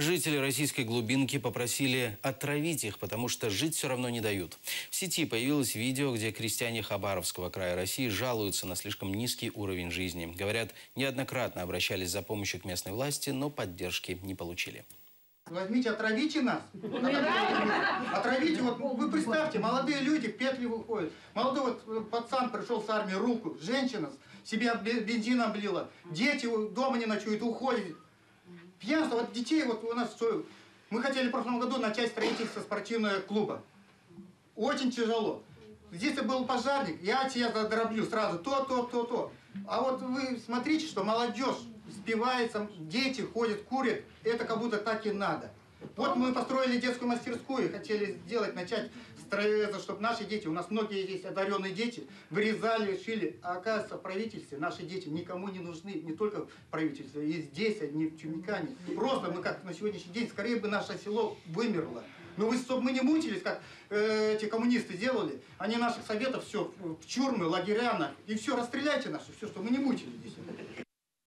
Жители российской глубинки попросили отравить их, потому что жить все равно не дают. В сети появилось видео, где крестьяне Хабаровского края России жалуются на слишком низкий уровень жизни. Говорят, неоднократно обращались за помощью к местной власти, но поддержки не получили. Возьмите, отравите нас. Отравите, вот вы представьте, молодые люди в петли выходят. Молодой вот пацан пришел с армии, руку, женщина себе бензин облила, дети дома не ночуют, уходят. Пьянство, вот детей, вот у нас, мы хотели в прошлом году начать строительство спортивного клуба. Очень тяжело. Здесь был пожарник, я тебя задроблю сразу, то. А вот вы смотрите, что молодежь спивается, дети ходят, курят, это как будто так и надо. Вот мы построили детскую мастерскую, хотели сделать, начать строиться, чтобы наши дети, у нас многие есть одаренные дети, вырезали, шили, а оказывается в правительстве наши дети никому не нужны, не только в правительстве, и здесь, они в Чумикане. Просто мы как на сегодняшний день, скорее бы наше село вымерло. Но вы, чтобы мы не мучились, как эти коммунисты делали, они наших советов все в тюрьмы, лагеря, и все, расстреляйте нас, все, чтобы мы не мучились здесь.